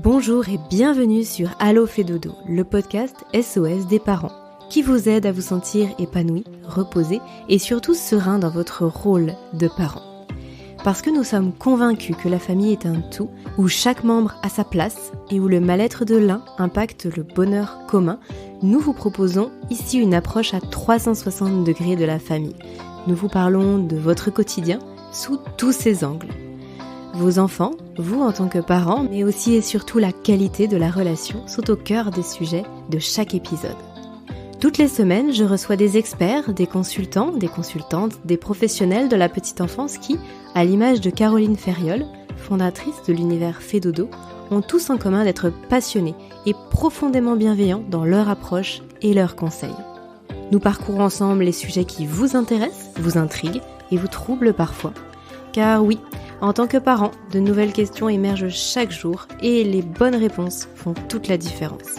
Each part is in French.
Bonjour et bienvenue sur Allo fait dodo, le podcast SOS des parents, qui vous aide à vous sentir épanoui, reposé et surtout serein dans votre rôle de parent. Parce que nous sommes convaincus que la famille est un tout, où chaque membre a sa place et où le mal-être de l'un impacte le bonheur commun, nous vous proposons ici une approche à 360 degrés de la famille. Nous vous parlons de votre quotidien sous tous ses angles. Vos enfants, vous en tant que parents, mais aussi et surtout la qualité de la relation sont au cœur des sujets de chaque épisode. Toutes les semaines, je reçois des experts, des consultants, des consultantes, des professionnels de la petite enfance qui, à l'image de Caroline Ferriol, fondatrice de l'univers Fait Dodo, ont tous en commun d'être passionnés et profondément bienveillants dans leur approche et leurs conseils. Nous parcourons ensemble les sujets qui vous intéressent, vous intriguent et vous troublent parfois. Car oui, en tant que parent, de nouvelles questions émergent chaque jour et les bonnes réponses font toute la différence.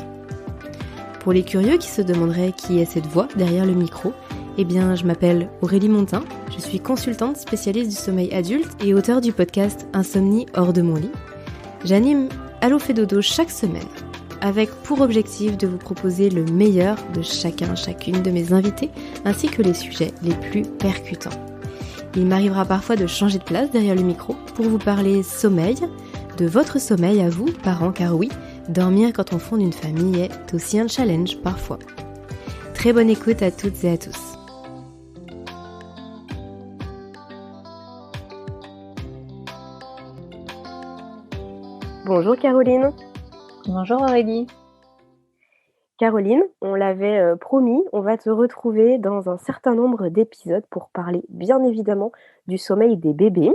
Pour les curieux qui se demanderaient qui est cette voix derrière le micro, eh bien je m'appelle Aurélie Montin, je suis consultante spécialiste du sommeil adulte et auteure du podcast Insomnie hors de mon lit. J'anime Allo fait dodo chaque semaine, avec pour objectif de vous proposer le meilleur de chacune de mes invités, ainsi que les sujets les plus percutants. Il m'arrivera parfois de changer de place derrière le micro pour vous parler sommeil, de votre sommeil à vous, parents, car oui, dormir quand on fonde une famille est aussi un challenge parfois. Très bonne écoute à toutes et à tous. Bonjour Caroline. Bonjour Aurélie. Caroline, on l'avait promis, on va te retrouver dans un certain nombre d'épisodes pour parler bien évidemment du sommeil des bébés.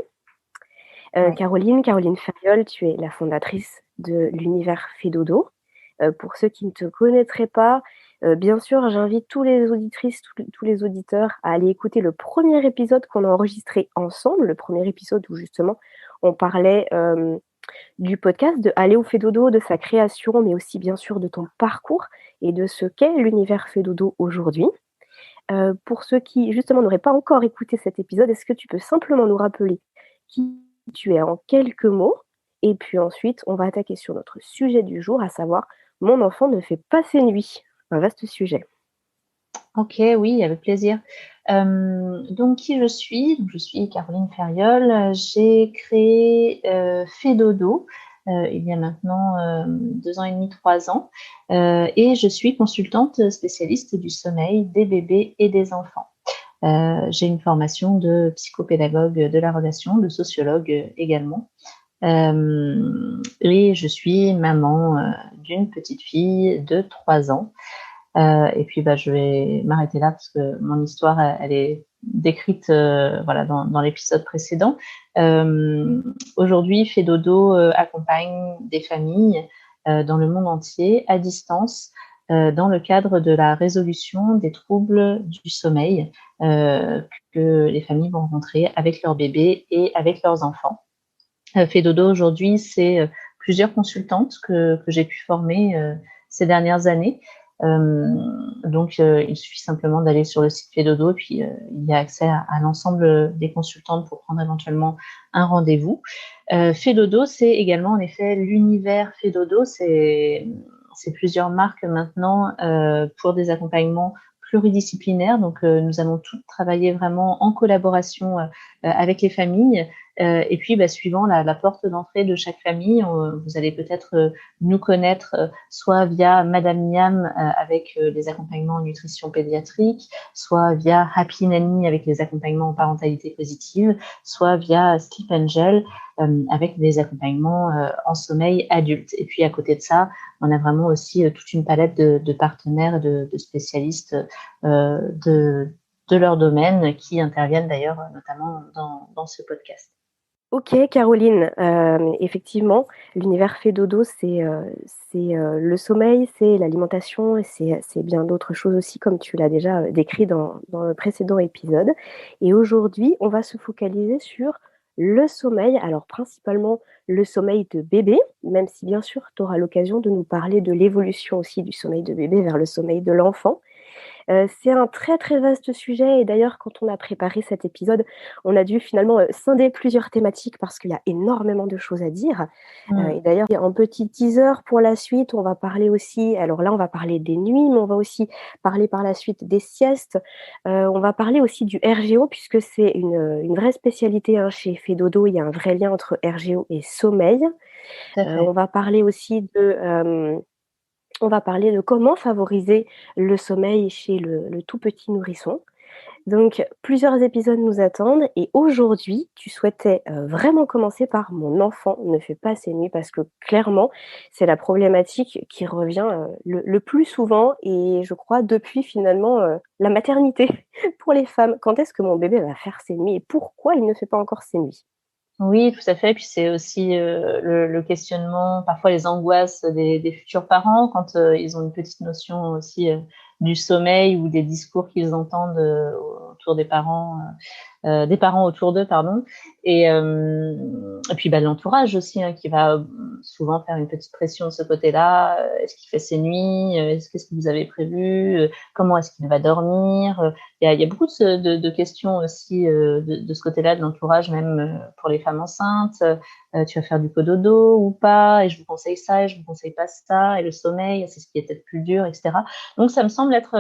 Ouais. Caroline Ferriol, tu es la fondatrice de l'univers Fait Dodo. Pour ceux qui ne te connaîtraient pas, bien sûr, j'invite tous les auditrices, tous les auditeurs à aller écouter le premier épisode qu'on a enregistré ensemble, le premier épisode où justement on parlait du podcast de Allo fait dodo, de sa création, mais aussi bien sûr de ton parcours et de ce qu'est l'univers Fait Dodo aujourd'hui. Pour ceux qui justement n'auraient pas encore écouté cet épisode, est-ce que tu peux simplement nous rappeler qui tu es en quelques mots? Et puis ensuite, on va attaquer sur notre sujet du jour, à savoir « Mon enfant ne fait pas ses nuits ». Un vaste sujet. Ok, oui, avec plaisir. Donc, qui je suis? Je suis Caroline Ferriol. J'ai créé Fait Dodo il y a maintenant 2 ans et demi, 3 ans. Et je suis consultante spécialiste du sommeil des bébés et des enfants. J'ai une formation de psychopédagogue de la relation, de sociologue également. Et je suis maman d'une petite fille de 3 ans. Et puis je vais m'arrêter là parce que mon histoire elle est décrite dans l'épisode précédent. Aujourd'hui, Fait Dodo accompagne des familles dans le monde entier à distance dans le cadre de la résolution des troubles du sommeil que les familles vont rencontrer avec leurs bébés et avec leurs enfants. Fait Dodo aujourd'hui, c'est plusieurs consultantes que j'ai pu former ces dernières années. Donc, il suffit simplement d'aller sur le site Fait Dodo, puis il y a accès à l'ensemble des consultantes pour prendre éventuellement un rendez-vous. Fait Dodo, c'est également en effet l'univers Fait Dodo, c'est plusieurs marques maintenant pour des accompagnements pluridisciplinaires. Donc, nous allons toutes travailler vraiment en collaboration avec les familles. Et puis, suivant la porte d'entrée de chaque famille, vous allez peut-être nous connaître soit via Madame Miam avec les accompagnements en nutrition pédiatrique, soit via Happy Nanny avec les accompagnements en parentalité positive, soit via Sleep Angel avec des accompagnements en sommeil adulte. Et puis, à côté de ça, on a vraiment aussi toute une palette de partenaires et de spécialistes de leur domaine qui interviennent d'ailleurs notamment dans ce podcast. Ok Caroline, effectivement, l'univers Fait Dodo, c'est le sommeil, c'est l'alimentation et c'est bien d'autres choses aussi, comme tu l'as déjà décrit dans le précédent épisode. Et aujourd'hui, on va se focaliser sur le sommeil, alors principalement le sommeil de bébé, même si bien sûr, tu auras l'occasion de nous parler de l'évolution aussi du sommeil de bébé vers le sommeil de l'enfant. C'est un très, très vaste sujet et d'ailleurs quand on a préparé cet épisode, on a dû finalement, scinder plusieurs thématiques parce qu'il y a énormément de choses à dire. Et Mmh. d'ailleurs, il y a un petit teaser pour la suite. On va parler aussi alors là, on va parler des nuits, mais on va aussi parler par la suite des siestes. On va parler aussi du RGO puisque c'est une vraie spécialité, hein, chez Fedodo. Il y a un vrai lien entre RGO et sommeil. Tout à fait. On va parler aussi on va parler de comment favoriser le sommeil chez le tout petit nourrisson. Donc plusieurs épisodes nous attendent et aujourd'hui, tu souhaitais, vraiment commencer par «Mon enfant ne fait pas ses nuits» parce que clairement, c'est la problématique qui revient, le plus souvent et je crois depuis finalement, la maternité pour les femmes. Quand est-ce que mon bébé va faire ses nuits et pourquoi il ne fait pas encore ses nuits? Oui, tout à fait. Puis c'est aussi, le questionnement, parfois les angoisses des futurs parents quand, ils ont une petite notion aussi, du sommeil ou des discours qu'ils entendent, autour des parents autour d'eux, pardon. Et puis bah, l'entourage aussi, hein, qui va souvent faire une petite pression de ce côté-là. Est-ce qu'il fait ses nuits? Qu'est-ce que vous avez prévu? Comment est-ce qu'il va dormir? Il y a beaucoup de questions aussi de ce côté-là de l'entourage, même pour les femmes enceintes. Tu vas faire du cododo ou pas? Et je vous conseille ça, et je vous conseille pas ça. Et le sommeil, c'est ce qui est peut-être plus dur, etc. Donc ça me semble être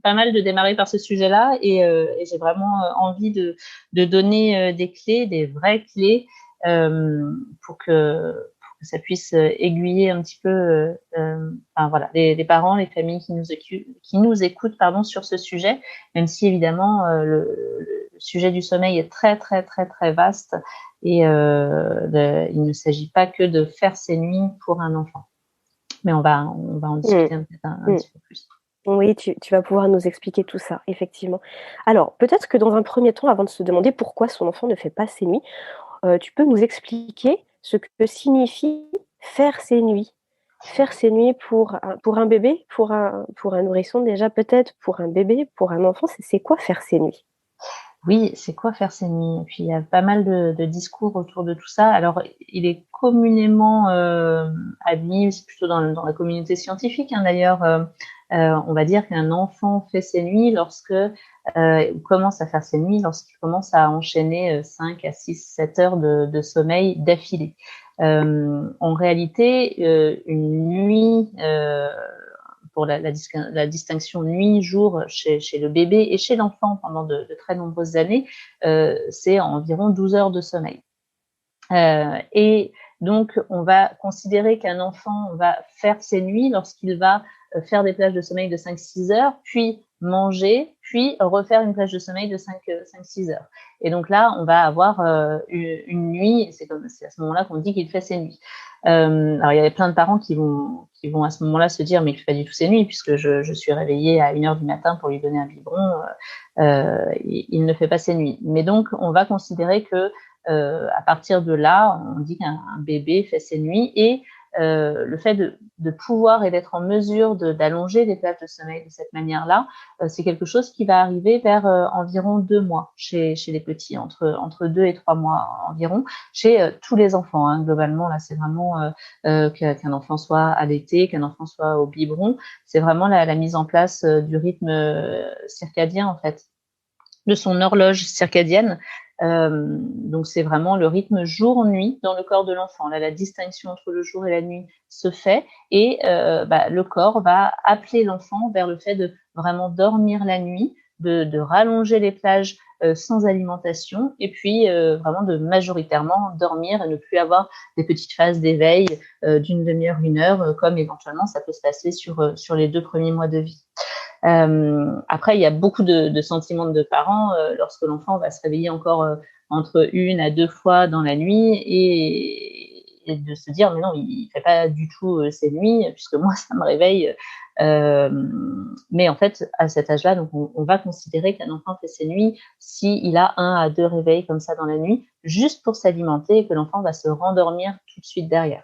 pas mal de démarrer par ce sujet-là, et j'ai vraiment envie de donner des clés, des vraies clés, pour que ça puisse aiguiller un petit peu, enfin voilà, les parents, les familles qui nous écoutent, pardon, sur ce sujet, même si évidemment le sujet du sommeil est très très très très vaste, et il ne s'agit pas que de faire ses nuits pour un enfant. Mais on va en Mmh. discuter peut-être un Mmh. petit peu plus. Oui, tu vas pouvoir nous expliquer tout ça, effectivement. Alors, peut-être que dans un premier temps, avant de se demander pourquoi son enfant ne fait pas ses nuits, tu peux nous expliquer ce que signifie faire ses nuits? Faire ses nuits pour un bébé, pour un nourrisson déjà peut-être, pour un bébé, pour un enfant, c'est quoi faire ses nuits? Oui, c'est quoi faire ses nuits? Et puis il y a pas mal de discours autour de tout ça. Alors, il est communément, admis, c'est plutôt dans la communauté scientifique, hein, d'ailleurs, on va dire qu'un enfant fait ses nuits ou commence à faire ses nuits lorsqu'il commence à enchaîner, 5 à 6, 7 heures de sommeil d'affilée. En réalité, une nuit, pour la distinction nuit-jour chez le bébé et chez l'enfant pendant de très nombreuses années, c'est environ 12 heures de sommeil. Et donc, on va considérer qu'un enfant va faire ses nuits lorsqu'il va faire des plages de sommeil de 5-6 heures, puis manger, puis refaire une plage de sommeil de 5-6 heures. Et donc là, on va avoir une nuit, et c'est à ce moment-là qu'on dit qu'il fait ses nuits. Alors, il y a plein de parents qui vont à ce moment-là se dire, mais il ne fait pas du tout ses nuits, puisque je suis réveillée à 1 heure du matin pour lui donner un biberon. Il ne fait pas ses nuits. Mais donc, on va considérer que à partir de là, on dit qu'un bébé fait ses nuits, et le fait de pouvoir et d'être en mesure d'allonger les plages de sommeil de cette manière-là, c'est quelque chose qui va arriver vers environ 2 mois chez les petits, entre 2 et 3 mois environ, chez tous les enfants, hein. Globalement, là, c'est vraiment qu'un enfant soit allaité, qu'un enfant soit au biberon. C'est vraiment la mise en place du rythme circadien, en fait, de son horloge circadienne. Donc c'est vraiment le rythme jour-nuit dans le corps de l'enfant. Là, la distinction entre le jour et la nuit se fait, et le corps va appeler l'enfant vers le fait de vraiment dormir la nuit, de rallonger les plages sans alimentation, et puis vraiment de majoritairement dormir et ne plus avoir des petites phases d'éveil d'une demi-heure, 1 heure, comme éventuellement ça peut se passer sur les 2 premiers mois de vie. Après, il y a beaucoup de sentiments de parents lorsque l'enfant va se réveiller encore entre 1 à 2 fois dans la nuit, et de se dire mais non, il fait pas du tout ses nuits, puisque moi ça me réveille. Mais en fait, à cet âge-là, donc on va considérer qu'un enfant fait ses nuits s'il a 1 à 2 réveils comme ça dans la nuit, juste pour s'alimenter, et que l'enfant va se rendormir tout de suite derrière.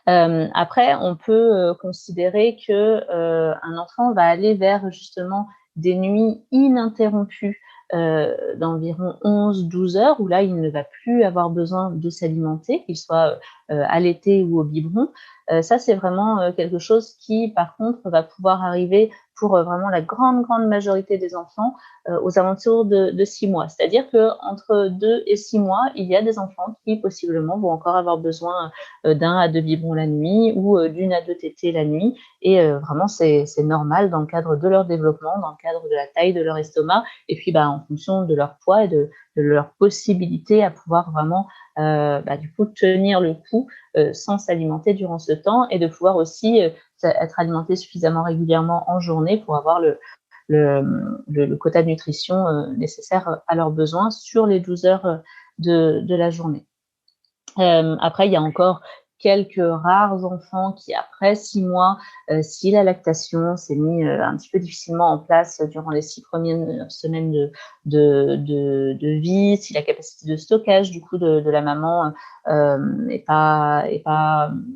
Après, on peut considérer qu'un enfant va aller vers justement des nuits ininterrompues d'environ 11-12 heures, où là, il ne va plus avoir besoin de s'alimenter, qu'il soit allaité ou au biberon. Ça, c'est vraiment quelque chose qui, par contre, va pouvoir arriver pour vraiment la grande majorité des enfants aux alentours de 6 mois. C'est-à-dire qu'entre 2 et 6 mois, il y a des enfants qui possiblement vont encore avoir besoin d'1 à 2 biberons la nuit ou d'1 à 2 tétées la nuit. Et vraiment, c'est normal dans le cadre de leur développement, dans le cadre de la taille de leur estomac, et puis en fonction de leur poids et de leur possibilité à pouvoir vraiment du coup tenir le coup sans s'alimenter durant ce temps, et de pouvoir aussi être alimenté suffisamment régulièrement en journée pour avoir le quota de nutrition nécessaire à leurs besoins sur les 12 heures de la journée. Après, il y a encore quelques rares enfants qui, après 6 mois, si la lactation s'est mise un petit peu difficilement en place durant les 6 premières semaines de vie, si la capacité de stockage du coup de la maman est pas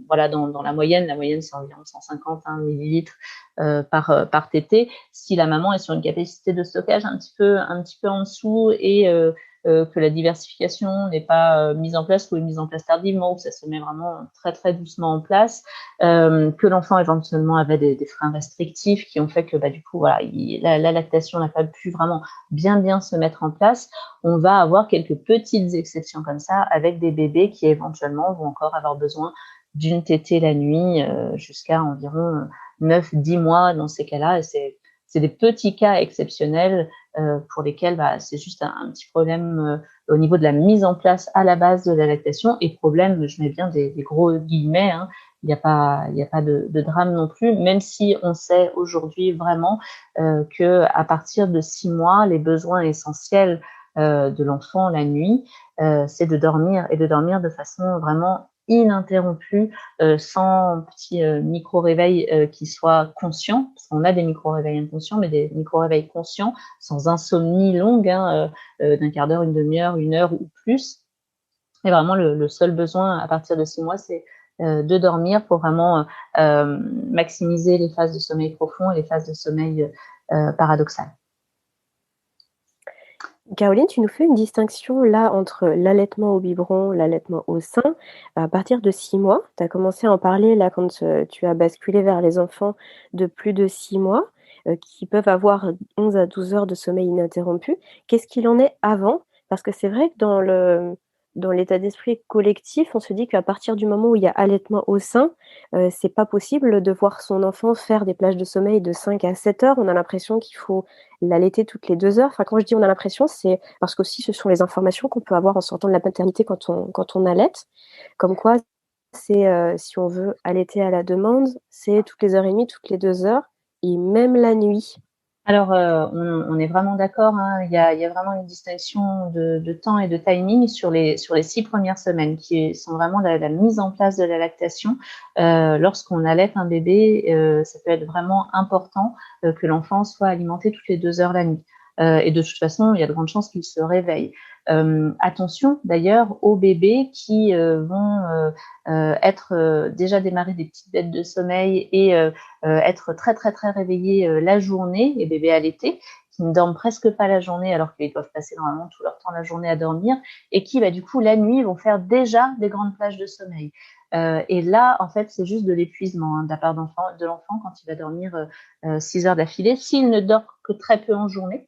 voilà dans la moyenne c'est environ 150 millilitres par tétée. Si la maman est sur une capacité de stockage un petit peu en dessous, et que la diversification n'est pas mise en place ou est mise en place tardivement, ou ça se met vraiment très doucement en place, que l'enfant éventuellement avait des freins restrictifs qui ont fait que du coup voilà, la lactation n'a pas pu vraiment bien se mettre en place, on va avoir quelques petites exceptions comme ça avec des bébés qui éventuellement vont encore avoir besoin d'une tétée la nuit jusqu'à environ 9-10 mois dans ces cas-là, et c'est des petits cas exceptionnels pour lesquels c'est juste un petit problème au niveau de la mise en place à la base de la lactation, et problème, je mets bien des gros guillemets, hein. Il n'y a pas de drame non plus, même si on sait aujourd'hui vraiment que à partir de 6 mois, les besoins essentiels de l'enfant la nuit, c'est de dormir, et de dormir de façon vraiment ininterrompue, sans petit micro-réveil qui soit conscient, parce qu'on a des micro-réveils inconscients, mais des micro-réveils conscients, sans insomnie longue, d'un quart d'heure, une demi-heure, 1 heure ou plus. Et vraiment, le seul besoin à partir de 6 mois, c'est de dormir pour vraiment maximiser les phases de sommeil profond et les phases de sommeil paradoxal. Caroline, tu nous fais une distinction là entre l'allaitement au biberon, l'allaitement au sein. À partir de 6 mois, tu as commencé à en parler là quand tu as basculé vers les enfants de plus de 6 mois qui peuvent avoir 11 à 12 heures de sommeil ininterrompu. Qu'est-ce qu'il en est avant? Parce que c'est vrai que dans l'état d'esprit collectif, on se dit qu'à partir du moment où il y a allaitement au sein, c'est pas possible de voir son enfant faire des plages de sommeil de 5 à 7 heures. On a l'impression qu'il faut l'allaiter toutes les 2 heures. Enfin, quand je dis on a l'impression, c'est parce qu'aussi ce sont les informations qu'on peut avoir en sortant de la maternité quand on allaite. Comme quoi, c'est si on veut allaiter à la demande, c'est toutes les heures et demie, toutes les 2 heures, et même la nuit. Alors, on est vraiment d'accord, hein. Il y a vraiment une distinction de temps et de timing sur les 6 premières semaines, qui sont vraiment la mise en place de la lactation. Lorsqu'on allaite un bébé, ça peut être vraiment important que l'enfant soit alimenté toutes les 2 heures la nuit. Et de toute façon, il y a de grandes chances qu'il se réveille. Attention d'ailleurs aux bébés qui vont être déjà démarrer des petites bêtes de sommeil et être très réveillés la journée, les bébés allaités, qui ne dorment presque pas la journée alors qu'ils doivent passer normalement tout leur temps la journée à dormir, et qui du coup la nuit vont faire déjà des grandes plages de sommeil. Et là, en fait, c'est juste de l'épuisement de la part de l'enfant quand il va dormir 6 heures d'affilée, s'il ne dort que très peu en journée.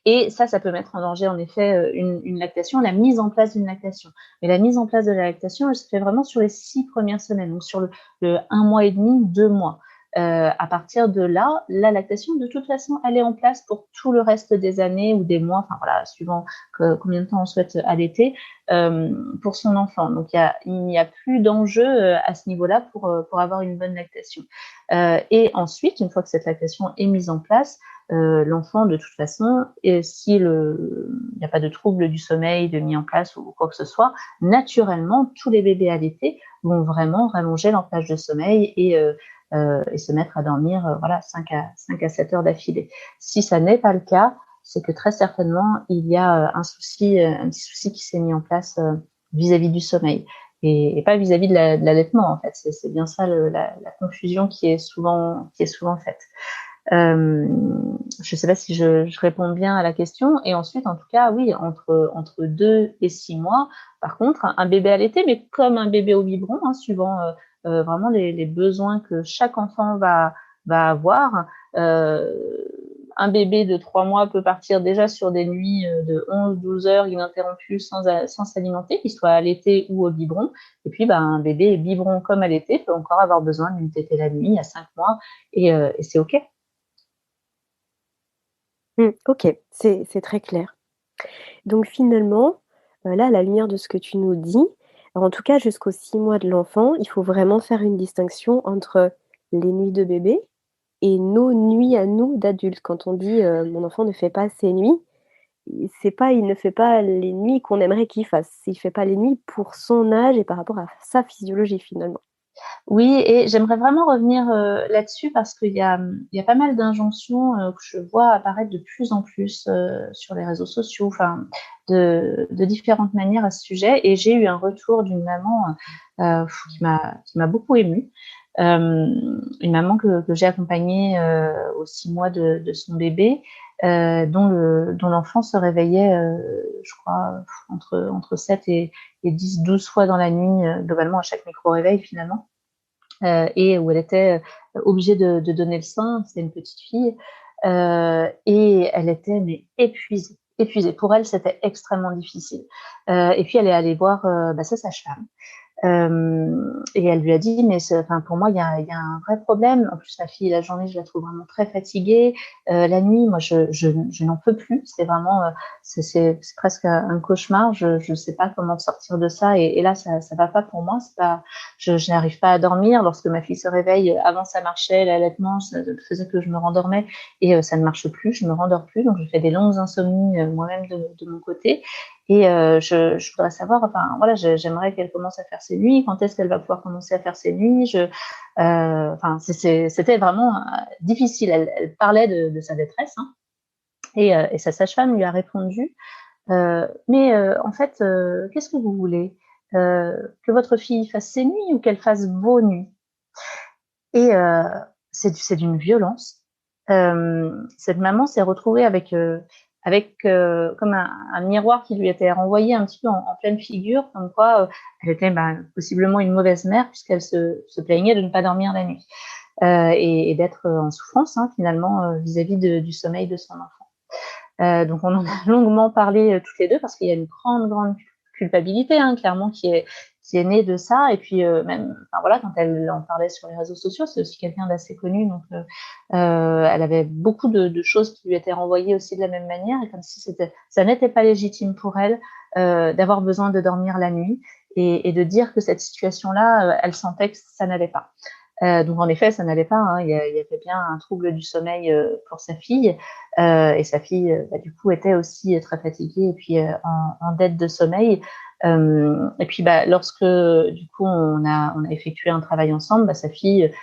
Et ça peut mettre en danger en effet une lactation, la mise en place d'une lactation. Mais la mise en place de la lactation, elle se fait vraiment sur les 6 premières semaines, donc sur le 1 mois et demi, 2 mois. À partir de là, la lactation, de toute façon, elle est en place pour tout le reste des années ou des mois, enfin voilà, suivant combien de temps on souhaite allaiter pour son enfant. Donc il n'y a plus d'enjeu à ce niveau-là pour avoir une bonne lactation. Et ensuite, une fois que cette lactation est mise en place, l'enfant, de toute façon, et s'il n'y a pas de trouble du sommeil de mis en place ou quoi que ce soit, naturellement, tous les bébés allaités vont vraiment rallonger leur plage de sommeil et se mettre à dormir 5 à 7 heures d'affilée. Si ça n'est pas le cas, c'est que très certainement, il y a un petit souci qui s'est mis en place vis-à-vis du sommeil. Et pas vis-à-vis de l'allaitement, en fait. C'est bien ça la confusion qui est souvent faite. Je ne sais pas si je réponds bien à la question. Et ensuite, en tout cas, oui, entre 2 et 6 mois, par contre, un bébé allaité, mais comme un bébé au biberon, suivant vraiment les besoins que chaque enfant va va avoir. Un bébé de 3 mois peut partir déjà sur des nuits de 11-12 heures ininterrompues sans s'alimenter, qu'il soit allaité ou au biberon. Et puis, un bébé biberon comme allaité peut encore avoir besoin d'une tétée la nuit à 5 mois et c'est OK. OK, c'est très clair. Donc finalement, là, à la lumière de ce que tu nous dis, en tout cas jusqu'aux 6 mois de l'enfant, il faut vraiment faire une distinction entre les nuits de bébé et nos nuits à nous d'adultes. Quand on dit, «Mon enfant ne fait pas ses nuits», il ne fait pas les nuits qu'on aimerait qu'il fasse. Il fait pas les nuits pour son âge et par rapport à sa physiologie finalement. Oui, et j'aimerais vraiment revenir là-dessus parce qu'il y a pas mal d'injonctions que je vois apparaître de plus en plus sur les réseaux sociaux, enfin de différentes manières à ce sujet. Et j'ai eu un retour d'une maman qui m'a beaucoup émue. Une maman que j'ai accompagnée aux 6 mois de son bébé, dont l'enfant se réveillait, je crois, entre 7 et 10-12 fois dans la nuit, globalement à chaque micro-réveil finalement. Et où elle était obligée de donner le sein. C'est une petite fille et elle était mais épuisée, épuisée. Pour elle, c'était extrêmement difficile. Et puis elle est allée voir sa sage-femme. Et elle lui a dit, mais pour moi, il y a un vrai problème. En plus, la fille, la journée, je la trouve vraiment très fatiguée. La nuit, moi, je n'en peux plus. C'est vraiment, c'est presque un cauchemar. Je sais pas comment sortir de ça. Et là, ça va pas pour moi. C'est pas, je n'arrive pas à dormir. Lorsque ma fille se réveille, avant ça marchait, l'allaitement, ça faisait que je me rendormais et ça ne marche plus. Je me rendors plus. Donc, je fais des longues insomnies moi-même de mon côté. Et je voudrais savoir, enfin voilà, j'aimerais qu'elle commence à faire ses nuits. Quand est-ce qu'elle va pouvoir commencer à faire ses nuits? C'était vraiment difficile. Elle parlait de sa détresse, hein, et sa sage-femme lui a répondu, mais en fait, qu'est-ce que vous voulez? Que votre fille fasse ses nuits ou qu'elle fasse vos nuits? Et c'est d'une violence. Cette maman s'est retrouvée avec comme un miroir qui lui était renvoyé un petit peu en pleine figure, comme quoi elle était possiblement une mauvaise mère puisqu'elle se plaignait de ne pas dormir la nuit et d'être en souffrance finalement vis-à-vis du sommeil de son enfant. Donc on en a longuement parlé toutes les deux parce qu'il y a une grande culpabilité clairement qui est née de ça. Et puis même, enfin voilà, quand elle en parlait sur les réseaux sociaux, c'est aussi quelqu'un d'assez connu, donc elle avait beaucoup de choses qui lui étaient renvoyées aussi de la même manière, et comme si ça n'était pas légitime pour elle d'avoir besoin de dormir la nuit et de dire que cette situation-là, elle sentait que ça n'allait pas. Donc en effet, ça n'allait pas. Il y avait bien un trouble du sommeil pour sa fille, et sa fille, du coup, était aussi très fatiguée et puis en dette de sommeil. Et puis, lorsque du coup on a effectué un travail ensemble, sa fille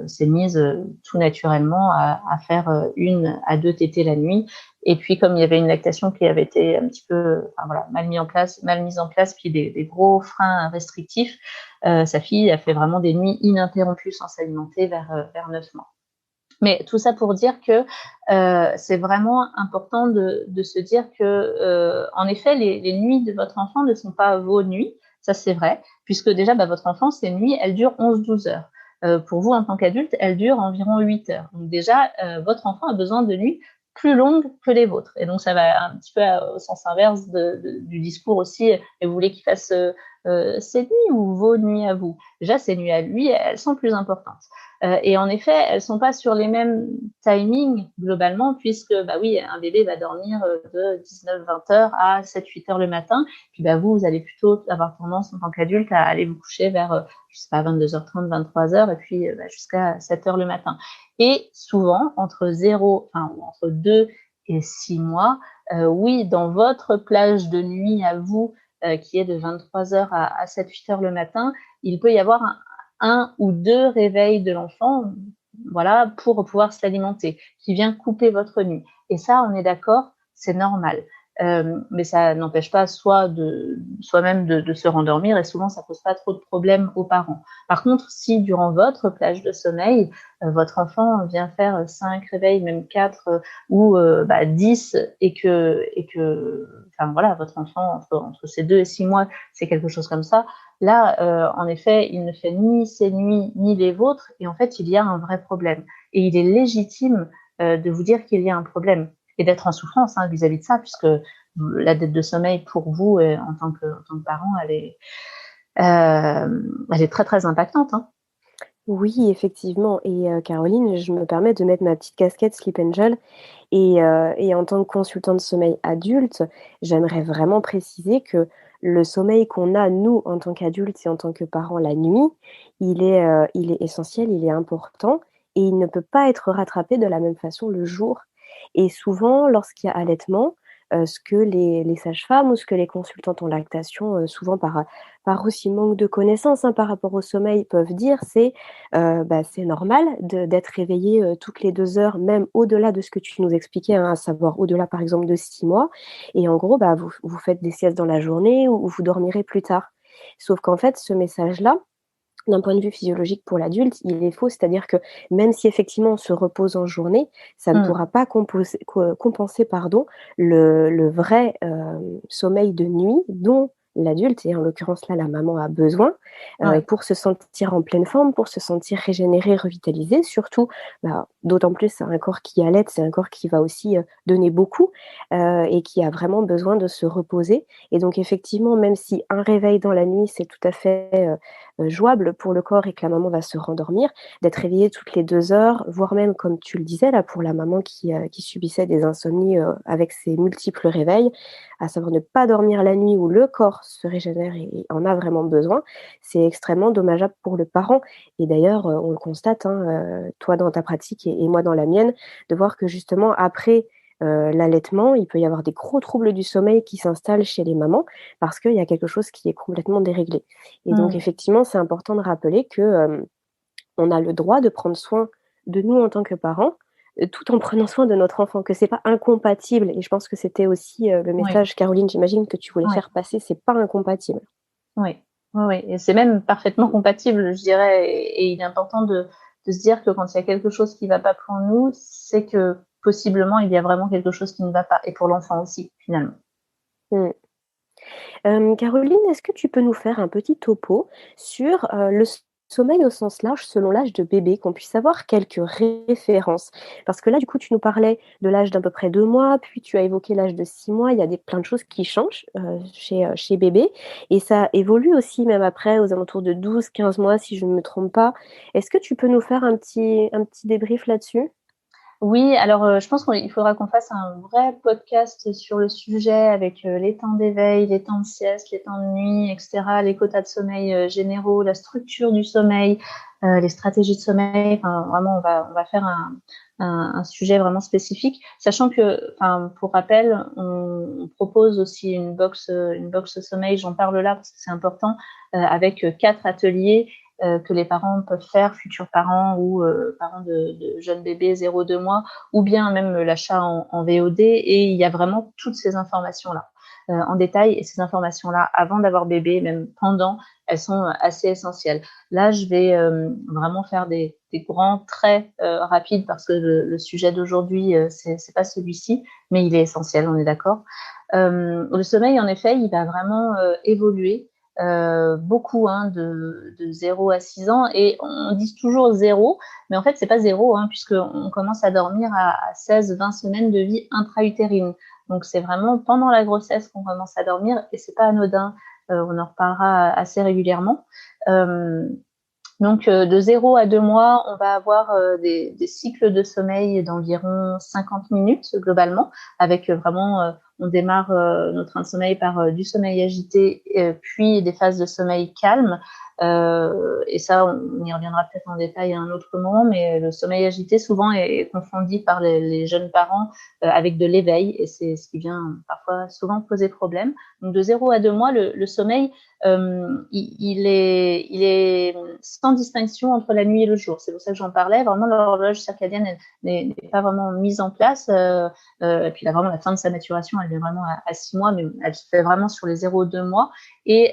s'est mise tout naturellement à faire 1 à 2 tétées la nuit. Et puis, comme il y avait une lactation qui avait été un petit peu, mal mise en place, puis des gros freins restrictifs, sa fille a fait vraiment des nuits ininterrompues sans s'alimenter vers 9 mois. Mais tout ça pour dire que c'est vraiment important de se dire que, en effet, les nuits de votre enfant ne sont pas vos nuits, ça c'est vrai, puisque déjà, votre enfant, ses nuits, elles durent 11-12 heures. Pour vous, en tant qu'adulte, elles durent environ 8 heures. Donc déjà, votre enfant a besoin de nuits plus longues que les vôtres. Et donc, ça va un petit peu au sens inverse du discours aussi. Et vous voulez qu'il fasse ses nuits ou vos nuits à vous? Déjà, ces nuits à lui, elles sont plus importantes. Et en effet, elles sont pas sur les mêmes timings globalement, puisque oui, un bébé va dormir de 19-20 heures à 7-8 heures le matin. Puis vous allez plutôt avoir tendance en tant qu'adulte à aller vous coucher vers, je sais pas, 22h30, 23h, et puis jusqu'à 7 heures le matin. Et souvent, entre 2 et 6 mois, oui, dans votre plage de nuit à vous, qui est de 23h à 7-8 heures le matin, il peut y avoir un ou 2 réveils de l'enfant, voilà, pour pouvoir s'alimenter, qui vient couper votre nuit. Et ça, on est d'accord, c'est normal. mais ça n'empêche pas soi-même de se rendormir, et souvent ça pose pas trop de problèmes aux parents. Par contre, si durant votre plage de sommeil, votre enfant vient faire 5 réveils, même 4 ou 10, et que enfin voilà, votre enfant entre ses 2 et 6 mois, c'est quelque chose comme ça, là, en effet, il ne fait ni ses nuits ni les vôtres, et en fait, il y a un vrai problème. Et il est légitime de vous dire qu'il y a un problème et d'être en souffrance vis-à-vis de ça, puisque la dette de sommeil pour vous, en tant que parent, elle est très très impactante. Oui, effectivement. Et Caroline, je me permets de mettre ma petite casquette Sleep Angel. Et en tant que consultant de sommeil adulte, j'aimerais vraiment préciser que le sommeil qu'on a, nous, en tant qu'adultes et en tant que parents, la nuit, il est essentiel, il est important et il ne peut pas être rattrapé de la même façon le jour. Et souvent, lorsqu'il y a allaitement, ce que les sages-femmes ou ce que les consultantes en lactation, souvent par aussi manque de connaissances par rapport au sommeil, peuvent dire, c'est normal d'être réveillé toutes les 2 heures, même au-delà de ce que tu nous expliquais, à savoir au-delà par exemple de 6 mois. Et en gros, vous faites des siestes dans la journée ou vous dormirez plus tard. Sauf qu'en fait, ce message-là, d'un point de vue physiologique pour l'adulte, il est faux. C'est-à-dire que même si effectivement on se repose en journée, ça ne pourra pas compenser le vrai sommeil de nuit dont l'adulte, et en l'occurrence là la maman, a besoin pour se sentir en pleine forme, pour se sentir régénéré, revitalisé. Surtout, d'autant plus c'est un corps qui allait, c'est un corps qui va aussi donner beaucoup et qui a vraiment besoin de se reposer. Et donc effectivement, même si un réveil dans la nuit, c'est tout à fait jouable pour le corps et que la maman va se rendormir, d'être réveillée toutes les 2 heures, voire même, comme tu le disais, là, pour la maman qui subissait des insomnies avec ses multiples réveils, à savoir ne pas dormir la nuit où le corps se régénère et en a vraiment besoin, c'est extrêmement dommageable pour le parent. Et d'ailleurs, on le constate, toi dans ta pratique et moi dans la mienne, de voir que justement, après l'allaitement, il peut y avoir des gros troubles du sommeil qui s'installent chez les mamans parce qu'il y a quelque chose qui est complètement déréglé. Et donc effectivement, c'est important de rappeler que, on a le droit de prendre soin de nous en tant que parents, tout en prenant soin de notre enfant, que c'est pas incompatible. Et je pense que c'était aussi, le Oui, message, Caroline, j'imagine que tu voulais oui, faire passer, c'est pas incompatible. oui, oui, oui. Et c'est même parfaitement compatible, je dirais. Et il est important de se dire que quand il y a quelque chose qui ne va pas pour nous, c'est que possiblement il y a vraiment quelque chose qui ne va pas, et pour l'enfant aussi, finalement. Mmh. Caroline, est-ce que tu peux nous faire un petit topo sur, le sommeil au sens large selon l'âge de bébé, qu'on puisse avoir quelques références? Parce que là, du coup, tu nous parlais de l'âge d'à peu près 2 mois, puis tu as évoqué l'âge de 6 mois. Il y a plein de choses qui changent, chez bébé, et ça évolue aussi même après aux alentours de 12-15 mois si je ne me trompe pas. Est-ce que tu peux nous faire un petit débrief là-dessus? Oui, alors je pense qu'il faudra qu'on fasse un vrai podcast sur le sujet avec les temps d'éveil, les temps de sieste, les temps de nuit, etc., les quotas de sommeil généraux, la structure du sommeil, les stratégies de sommeil. Enfin, vraiment, on va faire un sujet vraiment spécifique, sachant que, enfin, pour rappel, on propose aussi une box sommeil. J'en parle là parce que c'est important, avec 4 ateliers que les parents peuvent faire, futurs parents ou parents de jeunes bébés 0-2 mois, ou bien même l'achat en VOD. Et il y a vraiment toutes ces informations-là en détail. Et ces informations-là, avant d'avoir bébé, même pendant, elles sont assez essentielles. Là, je vais vraiment faire des grands traits rapides parce que le sujet d'aujourd'hui, c'est pas celui-ci, mais il est essentiel, on est d'accord. Le sommeil, en effet, il va vraiment évoluer beaucoup de 0 à 6 ans, et on dit toujours 0, mais en fait c'est pas 0 puisqu'on commence à dormir à 16-20 semaines de vie intra-utérine. Donc c'est vraiment pendant la grossesse qu'on commence à dormir, et c'est pas anodin, on en reparlera assez régulièrement. Donc de 0 à 2 mois, on va avoir des cycles de sommeil d'environ 50 minutes globalement, avec vraiment, on démarre notre train de sommeil par du sommeil agité, puis des phases de sommeil calme. Et ça, on y reviendra peut-être en détail à un autre moment, mais le sommeil agité souvent est confondu par les jeunes parents avec de l'éveil, et c'est ce qui vient parfois souvent poser problème. Donc de 0 à 2 mois, le sommeil, il est sans distinction entre la nuit et le jour. C'est pour ça que j'en parlais. Vraiment, l'horloge circadienne n'est pas vraiment mise en place. Et puis là, vraiment, la fin de sa maturation, elle est vraiment à 6 mois, mais elle se fait vraiment sur les 0 à 2 mois. Et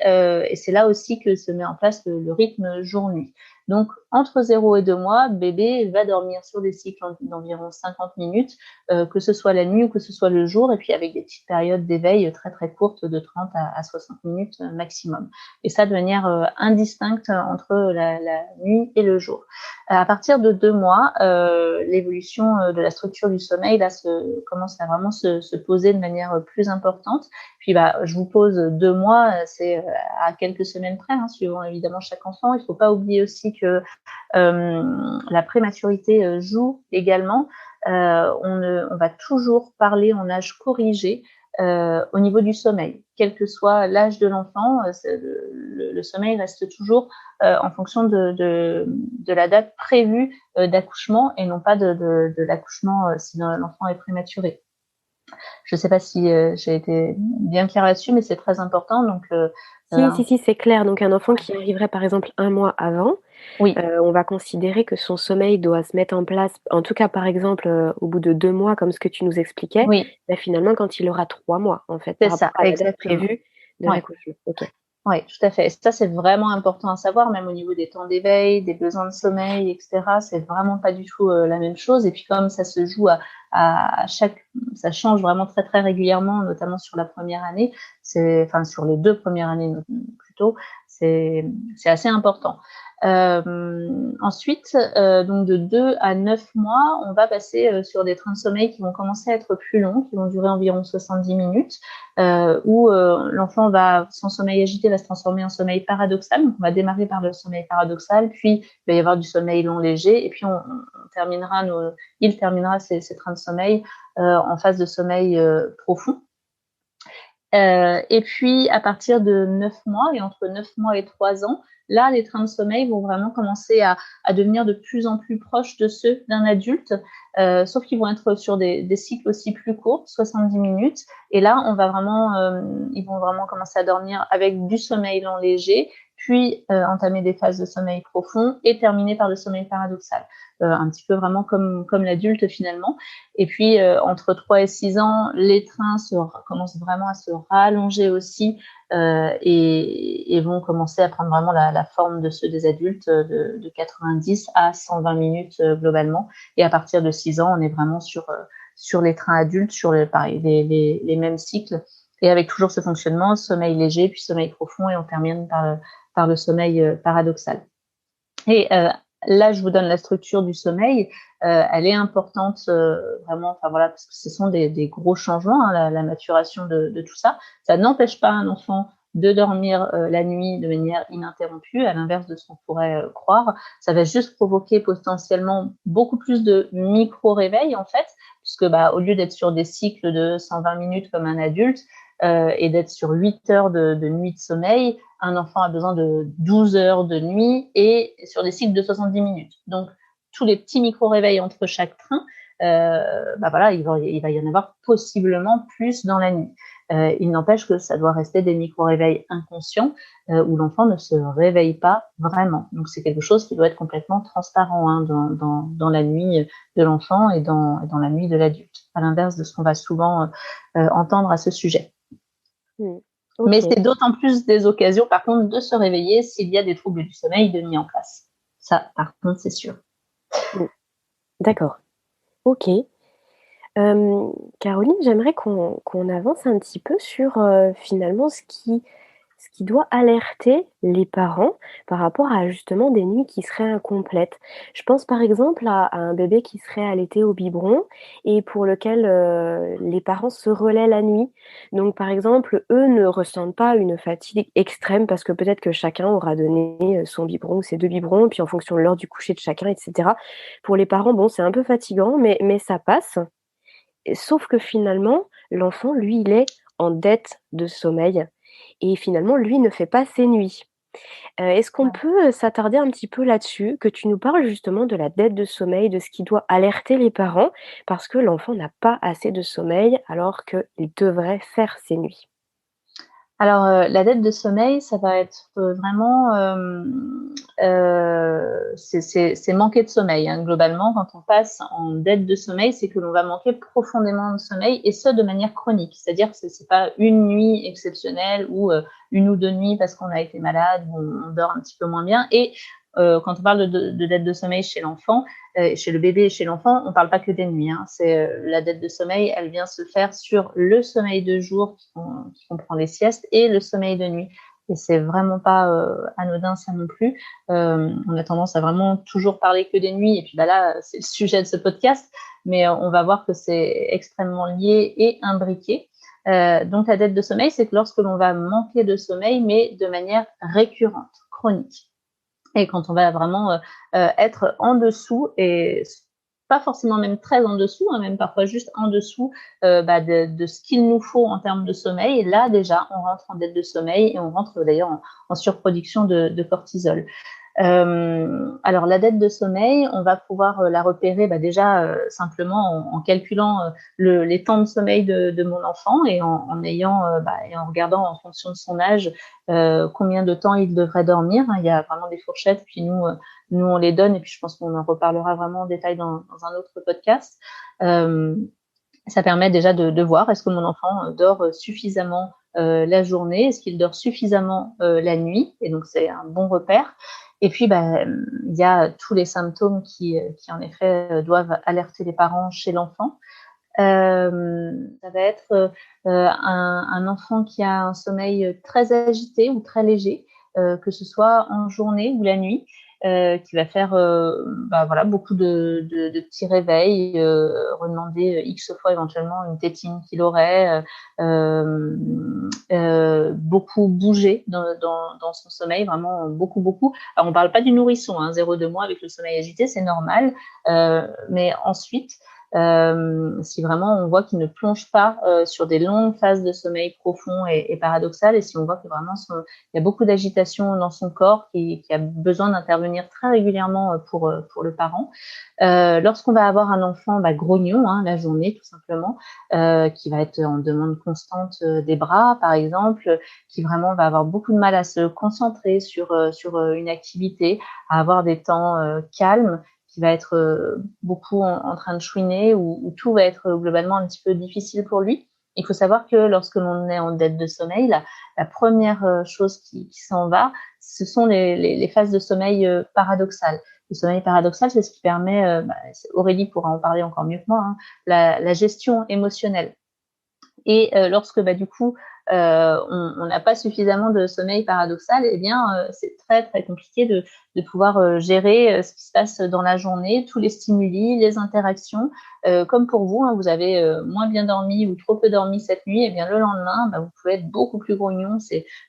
c'est là aussi que se met en place le rythme jour-nuit. Donc, entre 0 et 2 mois, bébé va dormir sur des cycles d'environ 50 minutes, que ce soit la nuit ou que ce soit le jour, et puis avec des petites périodes d'éveil très très courtes de 30 à 60 minutes maximum. Et ça de manière indistincte entre la nuit et le jour. À partir de 2 mois, l'évolution de la structure du sommeil là commence à vraiment se poser de manière plus importante. Puis je vous pose 2 mois, c'est à quelques semaines près, suivant évidemment chaque enfant. Il ne faut pas oublier aussi que la prématurité joue également. On va toujours parler en âge corrigé au niveau du sommeil. Quel que soit l'âge de l'enfant, le sommeil reste toujours en fonction de la date prévue d'accouchement et non pas de l'accouchement si l'enfant est prématuré. Je ne sais pas si j'ai été bien claire là-dessus, mais c'est très important. Donc, Si, c'est clair. Donc, un enfant qui arriverait par exemple 1 mois avant, oui. On va considérer que son sommeil doit se mettre en place, en tout cas par exemple au bout de 2 mois, comme ce que tu nous expliquais, Oui. Finalement quand il aura 3 mois, en fait, C'est par ça, rapport à la date exactement. prévue de l'accouchement. Ok. Oui, tout à fait. Ça, c'est vraiment important à savoir, même au niveau des temps d'éveil, des besoins de sommeil, etc. C'est vraiment pas du tout la même chose. Et puis, comme ça se joue ça change vraiment très, très régulièrement, notamment sur la première année, sur les 2 premières années plutôt, c'est assez important. Ensuite, donc de 2 à 9 mois, on va passer sur des trains de sommeil qui vont commencer à être plus longs, qui vont durer environ 70 minutes, où l'enfant son sommeil agité va se transformer en sommeil paradoxal. Donc, on va démarrer par le sommeil paradoxal, puis il va y avoir du sommeil long léger, et puis il terminera ces trains de sommeil en phase de sommeil profond. Et puis, à partir de 9 mois, et entre 9 mois et 3 ans, là, les trains de sommeil vont vraiment commencer à devenir de plus en plus proches de ceux d'un adulte, sauf qu'ils vont être sur des cycles aussi plus courts, 70 minutes. Et là, ils vont vraiment commencer à dormir avec du sommeil lent léger, puis entamer des phases de sommeil profond et terminer par le sommeil paradoxal. Un petit peu vraiment comme l'adulte finalement. Et puis, entre 3 et 6 ans, les trains commencent vraiment à se rallonger aussi et vont commencer à prendre vraiment la forme de ceux des adultes, de 90 à 120 minutes globalement. Et à partir de 6 ans, on est vraiment sur les trains adultes, sur les mêmes cycles, et avec toujours ce fonctionnement, sommeil léger, puis sommeil profond, et on termine par le sommeil paradoxal. Et là, je vous donne la structure du sommeil. Elle est importante vraiment, parce que ce sont des gros changements, la maturation de tout ça. Ça n'empêche pas un enfant de dormir la nuit de manière ininterrompue, à l'inverse de ce qu'on pourrait croire. Ça va juste provoquer potentiellement beaucoup plus de micro-réveils, en fait, puisque au lieu d'être sur des cycles de 120 minutes comme un adulte, et d'être sur 8 heures de nuit de sommeil, un enfant a besoin de 12 heures de nuit et sur des cycles de 70 minutes. Donc, tous les petits micro-réveils entre chaque train, il va y en avoir possiblement plus dans la nuit. Il n'empêche que ça doit rester des micro-réveils inconscients où l'enfant ne se réveille pas vraiment. Donc, c'est quelque chose qui doit être complètement transparent dans la nuit de l'enfant et dans la nuit de l'adulte, à l'inverse de ce qu'on va souvent entendre à ce sujet. Okay. Mais c'est d'autant plus des occasions, par contre, de se réveiller s'il y a des troubles du sommeil de mis en place. Ça, par contre, c'est sûr. D'accord. Ok. Caroline, j'aimerais qu'on avance un petit peu sur finalement ce qui doit alerter les parents par rapport à justement des nuits qui seraient incomplètes. Je pense par exemple à un bébé qui serait allaité au biberon et pour lequel les parents se relaient la nuit. Donc par exemple, eux ne ressentent pas une fatigue extrême parce que peut-être que chacun aura donné son biberon ou ses 2 biberons, puis en fonction de l'heure du coucher de chacun, etc. Pour les parents, bon, c'est un peu fatigant, mais ça passe. Sauf que finalement, l'enfant, lui, il est en dette de sommeil. Et finalement, lui ne fait pas ses nuits. Est-ce qu'on peut, s'attarder un petit peu là-dessus? Que tu nous parles justement de la dette de sommeil, de ce qui doit alerter les parents, parce que l'enfant n'a pas assez de sommeil alors qu'il devrait faire ses nuits. Alors, la dette de sommeil, ça va être, vraiment, c'est manquer de sommeil, hein. Globalement, quand on passe en dette de sommeil, c'est que l'on va manquer profondément de sommeil et ce, de manière chronique. C'est-à-dire que c'est pas une nuit exceptionnelle ou, 1 ou 2 nuits parce qu'on a été malade ou on dort un petit peu moins bien et quand on parle de dette de sommeil chez l'enfant, chez le bébé et chez l'enfant, on parle pas que des nuits, hein. C'est, la dette de sommeil, elle vient se faire sur le sommeil de jour qui comprend les siestes et le sommeil de nuit et c'est vraiment pas, anodin ça non plus. On a tendance à vraiment toujours parler que des nuits et puis, bah, là, c'est le sujet de ce podcast, mais on va voir que c'est extrêmement lié et imbriqué. Donc la dette de sommeil, c'est que lorsque l'on va manquer de sommeil, mais de manière récurrente, chronique. Et quand on va vraiment être en dessous et pas forcément même très en dessous, hein, même parfois juste en dessous de ce qu'il nous faut en termes de sommeil. Et là déjà, on rentre en dette de sommeil et on rentre d'ailleurs en surproduction de cortisol. Alors la dette de sommeil, on va pouvoir la repérer déjà simplement en calculant les temps de sommeil de mon enfant et en ayant et en regardant en fonction de son âge combien de temps il devrait dormir. Il y a vraiment des fourchettes, puis nous on les donne et puis je pense qu'on en reparlera vraiment en détail dans un autre podcast. Ça permet déjà de voir est-ce que mon enfant dort suffisamment la journée, est-ce qu'il dort suffisamment la nuit, et donc c'est un bon repère. Et puis, il y a tous les symptômes qui en effet doivent alerter les parents chez l'enfant. Ça va être un enfant qui a un sommeil très agité ou très léger, que ce soit en journée ou la nuit, qui va faire beaucoup de petits réveils, redemander X fois éventuellement une tétine qu'il aurait, beaucoup bouger dans son sommeil, vraiment beaucoup, beaucoup. Alors on parle pas du nourrisson, 0-2 mois avec le sommeil agité, c'est normal, mais ensuite, si vraiment on voit qu'il ne plonge pas sur des longues phases de sommeil profond et paradoxal, et si on voit que vraiment il y a beaucoup d'agitation dans son corps qui a besoin d'intervenir très régulièrement pour le parent. Lorsqu'on va avoir un enfant grognon la journée tout simplement, qui va être en demande constante des bras par exemple, qui vraiment va avoir beaucoup de mal à se concentrer sur une activité, à avoir des temps calmes, qui va être beaucoup en train de chouiner, où tout va être globalement un petit peu difficile pour lui. Il faut savoir que lorsque l'on est en dette de sommeil, la première chose qui s'en va, ce sont les phases de sommeil paradoxales. Le sommeil paradoxal, c'est ce qui permet, Aurélie pourra en parler encore mieux que moi, la gestion émotionnelle. Et lorsque du coup on n'a pas suffisamment de sommeil paradoxal, eh bien c'est très très compliqué de pouvoir gérer ce qui se passe dans la journée, tous les stimuli, les interactions. Comme pour vous, vous avez moins bien dormi ou trop peu dormi cette nuit, et bien le lendemain, vous pouvez être beaucoup plus grognon.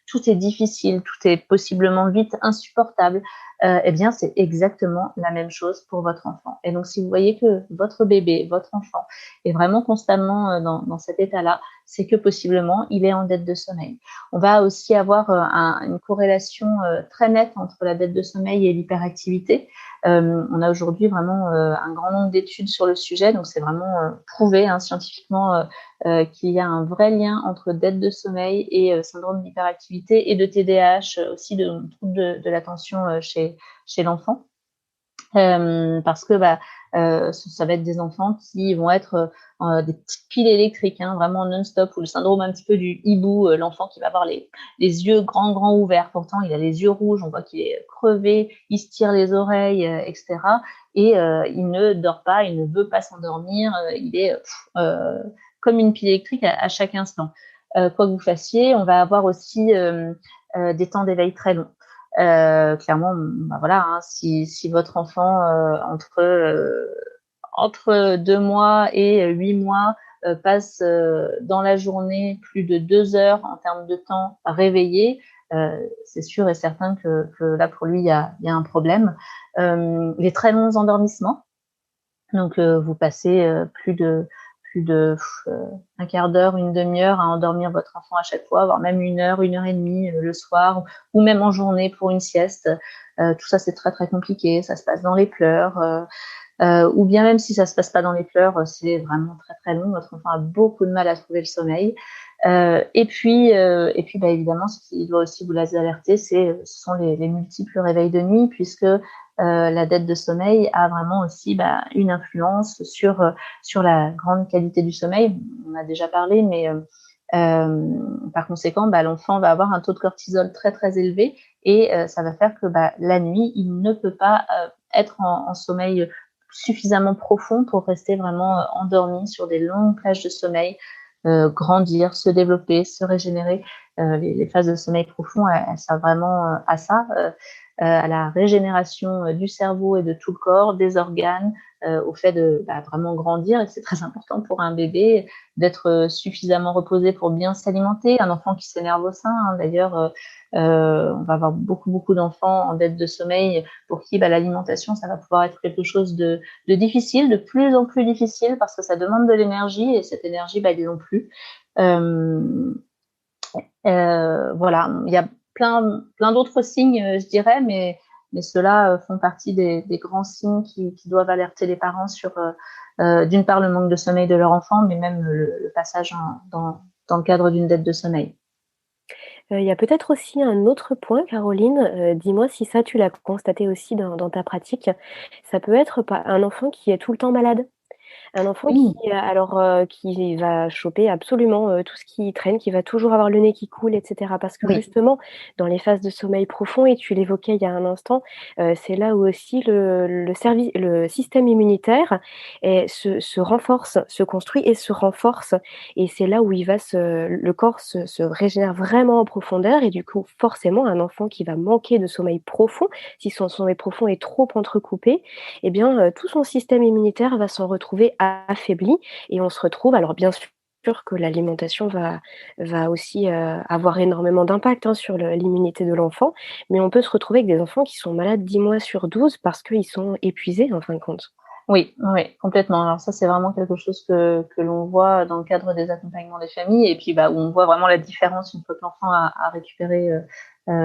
Tout est difficile, tout est possiblement vite insupportable. Eh bien c'est exactement la même chose pour votre enfant. Et donc si vous voyez que votre bébé, votre enfant est vraiment constamment dans cet état-là, c'est que possiblement il est en dette de sommeil. On va aussi avoir une corrélation très nette entre la dette de sommeil et l'hyperactivité. On a aujourd'hui vraiment un grand nombre d'études sur le sujet, donc c'est vraiment prouvé scientifiquement qu'il y a un vrai lien entre dette de sommeil et syndrome d'hyperactivité et de TDAH, aussi de troubles de l'attention chez l'enfant. Parce que ça va être des enfants qui vont être des petites piles électriques, vraiment non-stop, ou le syndrome un petit peu du hibou, l'enfant qui va avoir les yeux grands ouverts, pourtant il a les yeux rouges, on voit qu'il est crevé, il se tire les oreilles, etc. Et il ne dort pas, il ne veut pas s'endormir, il est comme une pile électrique à chaque instant. Quoi que vous fassiez, on va avoir aussi des temps d'éveil très longs. Clairement, si votre enfant entre 2 mois et 8 mois passe dans la journée plus de 2 heures en termes de temps réveillé, c'est sûr et certain que là pour lui il y a un problème. Les très longs endormissements, donc vous passez plus plus de un quart d'heure, une demi-heure à endormir votre enfant à chaque fois, voire même 1 heure, 1 heure et demie le soir, ou même en journée pour une sieste. Tout ça, c'est très, très compliqué. Ça se passe dans les pleurs. Ou bien même si ça se passe pas dans les pleurs, c'est vraiment très, très long. Votre enfant a beaucoup de mal à trouver le sommeil. Et puis, évidemment, ce qui doit aussi vous les alerter, ce sont les multiples réveils de nuit, puisque la dette de sommeil a vraiment aussi une influence sur la grande qualité du sommeil. On a déjà parlé, mais par conséquent, l'enfant va avoir un taux de cortisol très très élevé et ça va faire que la nuit, il ne peut pas être en sommeil suffisamment profond pour rester vraiment endormi sur des longues plages de sommeil, grandir, se développer, se régénérer. Les phases de sommeil profond, elles servent vraiment à ça, à la régénération du cerveau et de tout le corps, des organes, au fait de vraiment grandir. Et c'est très important pour un bébé d'être suffisamment reposé pour bien s'alimenter. Un enfant qui s'énerve au sein, d'ailleurs, on va avoir beaucoup d'enfants en dette de sommeil pour qui l'alimentation, ça va pouvoir être quelque chose de difficile, de plus en plus difficile, parce que ça demande de l'énergie et cette énergie, ils l'ont plus. Voilà, il y a plein d'autres signes, je dirais, mais ceux-là font partie des grands signes qui doivent alerter les parents sur, d'une part, le manque de sommeil de leur enfant, mais même le passage dans le cadre d'une dette de sommeil. Il y a peut-être aussi un autre point, Caroline, dis-moi si ça tu l'as constaté aussi dans ta pratique. Ça peut être un enfant qui est tout le temps malade. Un enfant qui, Oui. qui va choper absolument, tout ce qui traîne, qui va toujours avoir le nez qui coule et cetera. Parce que Oui. justement, dans les phases de sommeil profond et tu l'évoquais il y a un instant, c'est là où aussi le système immunitaire se renforce, se construit et se renforce et c'est là où le corps se régénère vraiment en profondeur et du coup, forcément, un enfant qui va manquer de sommeil profond, si son sommeil profond est trop entrecoupé, eh bien, tout son système immunitaire va s'en retrouver affaibli et on se retrouve alors bien sûr que l'alimentation va aussi, avoir énormément d'impact, hein, sur l'immunité de l'enfant, mais on peut se retrouver avec des enfants qui sont malades 10 mois sur 12 parce qu'ils sont épuisés en fin de compte. Oui, oui, complètement. Alors ça, c'est vraiment quelque chose que l'on voit dans le cadre des accompagnements des familles et puis, où on voit vraiment la différence une fois que l'enfant a récupéré,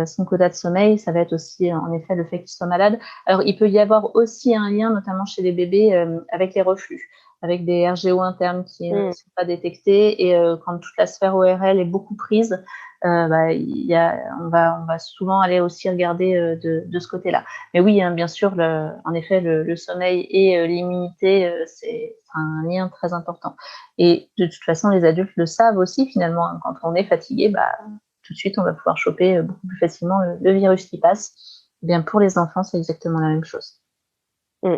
son quota de sommeil. Ça va être aussi, en effet, le fait qu'il soit malade. Alors, il peut y avoir aussi un lien, notamment chez les bébés, avec les reflux, avec des RGO internes qui ne sont pas détectés et quand toute la sphère ORL est beaucoup prise, on va souvent aller aussi regarder de ce côté-là. Mais oui, hein, bien sûr, en effet, le sommeil et l'immunité, c'est un lien très important. Et de toute façon, les adultes le savent aussi finalement, hein. Quand on est fatigué, tout de suite, on va pouvoir choper beaucoup plus facilement le virus qui passe. Eh bien, pour les enfants, c'est exactement la même chose. Mmh.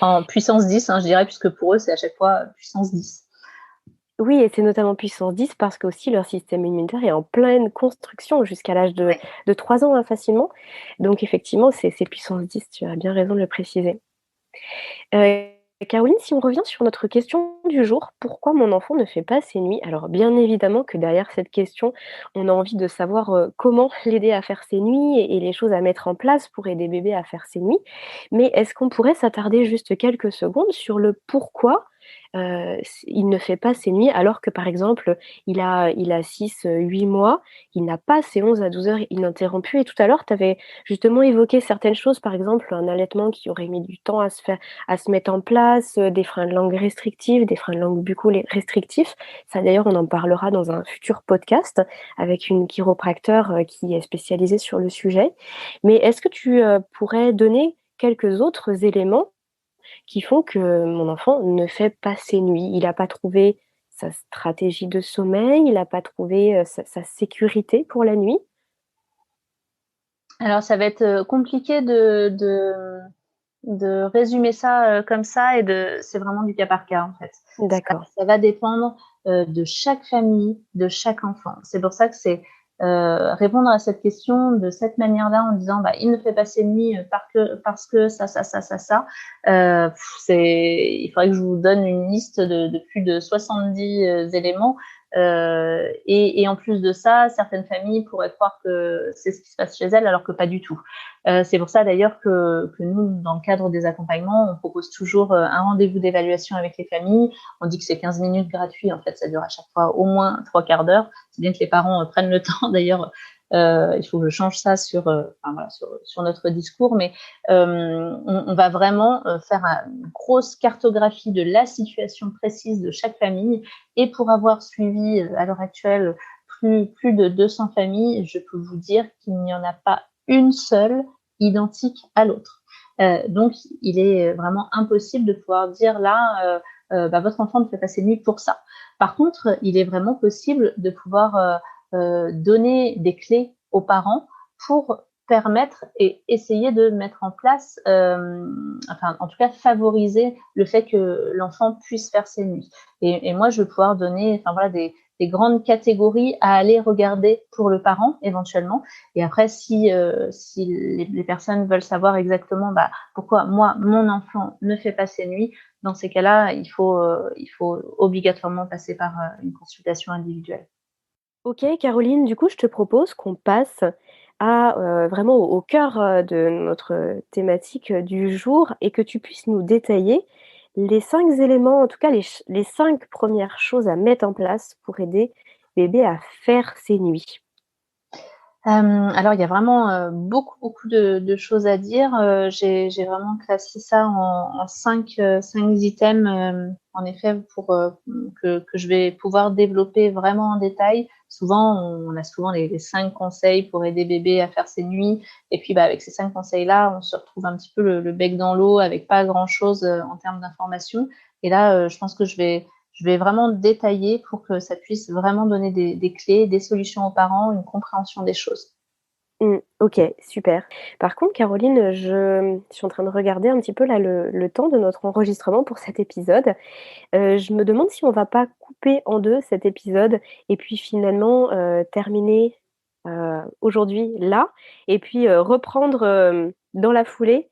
En puissance 10, hein, je dirais, puisque pour eux, c'est à chaque fois puissance 10. Oui et c'est notamment puissance 10 parce qu'aussi leur système immunitaire est en pleine construction jusqu'à l'âge Ouais. de 3 ans, hein, facilement. Donc effectivement, c'est puissance 10, tu as bien raison de le préciser. Caroline, si on revient sur notre question du jour, pourquoi mon enfant ne fait pas ses nuits? Alors bien évidemment que derrière cette question, on a envie de savoir, comment l'aider à faire ses nuits et les choses à mettre en place pour aider bébé à faire ses nuits. Mais est-ce qu'on pourrait s'attarder juste quelques secondes sur le pourquoi, il ne fait pas ses nuits alors que, par exemple, il a 6, 8 mois, il n'a pas ses 11 à 12 heures ininterrompues et tout à l'heure, tu avais justement évoqué certaines choses, par exemple, un allaitement qui aurait mis du temps à se mettre en place, des freins de langue restrictifs, des freins de langue buccaux restrictifs. Ça d'ailleurs, on en parlera dans un futur podcast avec une chiropracteur, qui est spécialisée sur le sujet. Mais est-ce que tu, pourrais donner quelques autres éléments qui font que mon enfant ne fait pas ses nuits? Il n'a pas trouvé sa stratégie de sommeil, il n'a pas trouvé, sa sécurité pour la nuit? Alors, ça va être compliqué de résumer ça comme ça et c'est vraiment du cas par cas en fait. D'accord. Ça va dépendre de chaque famille, de chaque enfant. C'est pour ça que c'est répondre à cette question de cette manière-là en disant il ne fait pas ses nuits parce que ça. Il faudrait que je vous donne une liste de plus de 70 éléments. Et en plus de ça, certaines familles pourraient croire que c'est ce qui se passe chez elles, alors que pas du tout. C'est pour ça d'ailleurs que nous, dans le cadre des accompagnements, on propose toujours un rendez-vous d'évaluation avec les familles. On dit que c'est 15 minutes gratuits. En fait, ça dure à chaque fois au moins 3/4 d'heure. C'est bien que les parents prennent le temps. D'ailleurs, il faut que je change ça sur notre discours, mais on va vraiment faire une grosse cartographie de la situation précise de chaque famille. Et pour avoir suivi à l'heure actuelle plus de 200 familles, je peux vous dire qu'il n'y en a pas une seule identique à l'autre. Donc, il est vraiment impossible de pouvoir dire là, votre enfant ne fait pas ses nuits pour ça. Par contre, il est vraiment possible de pouvoir donner des clés aux parents pour permettre et essayer de mettre en place, en tout cas favoriser le fait que l'enfant puisse faire ses nuits. Et moi, je vais pouvoir donner des grandes catégories à aller regarder pour le parent éventuellement. Et après, si les personnes veulent savoir exactement pourquoi moi, mon enfant ne fait pas ses nuits, dans ces cas-là, il faut obligatoirement passer par une consultation individuelle. Ok, Caroline, du coup, je te propose qu'on passe à vraiment au cœur de notre thématique du jour et que tu puisses nous détailler les 5 éléments, en tout cas les 5 premières choses à mettre en place pour aider bébé à faire ses nuits. Alors, il y a vraiment beaucoup de choses à dire. J'ai vraiment classé ça en 5 items, en effet, pour que je vais pouvoir développer vraiment en détail. Souvent, on a souvent les 5 conseils pour aider bébé à faire ses nuits. Et puis, avec ces 5 conseils-là, on se retrouve un petit peu le bec dans l'eau avec pas grand-chose en termes d'informations. Et là, je pense que je vais vraiment détailler pour que ça puisse vraiment donner des clés, des solutions aux parents, une compréhension des choses. Ok, super. Par contre, Caroline, je suis en train de regarder un petit peu là le temps de notre enregistrement pour cet épisode. Je me demande si on va pas couper en 2 cet épisode et puis finalement terminer aujourd'hui là et puis reprendre dans la foulée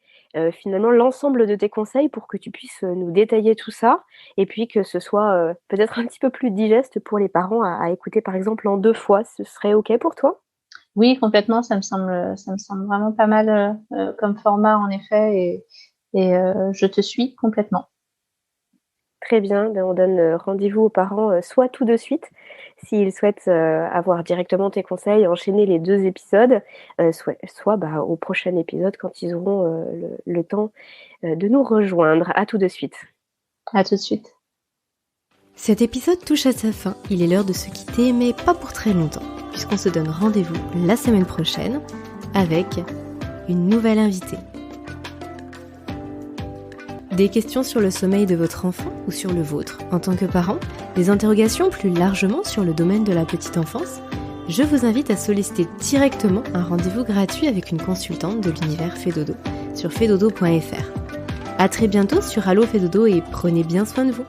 finalement l'ensemble de tes conseils pour que tu puisses nous détailler tout ça et puis que ce soit peut-être un petit peu plus digeste pour les parents à écouter par exemple en 2 fois. Ce serait ok pour toi ? Oui, complètement. Ça me semble vraiment pas mal comme format en effet, et je te suis complètement. Très bien, on donne rendez-vous aux parents soit tout de suite, s'ils souhaitent avoir directement tes conseils, enchaîner les 2 épisodes, soit au prochain épisode quand ils auront le temps de nous rejoindre. À tout de suite. À tout de suite. Cet épisode touche à sa fin. Il est l'heure de se quitter, mais pas pour très longtemps, puisqu'on se donne rendez-vous la semaine prochaine avec une nouvelle invitée. Des questions sur le sommeil de votre enfant ou sur le vôtre en tant que parent, des interrogations plus largement sur le domaine de la petite enfance, je vous invite à solliciter directement un rendez-vous gratuit avec une consultante de l'univers Fedodo sur fedodo.fr. À très bientôt sur Allo Fedodo et prenez bien soin de vous.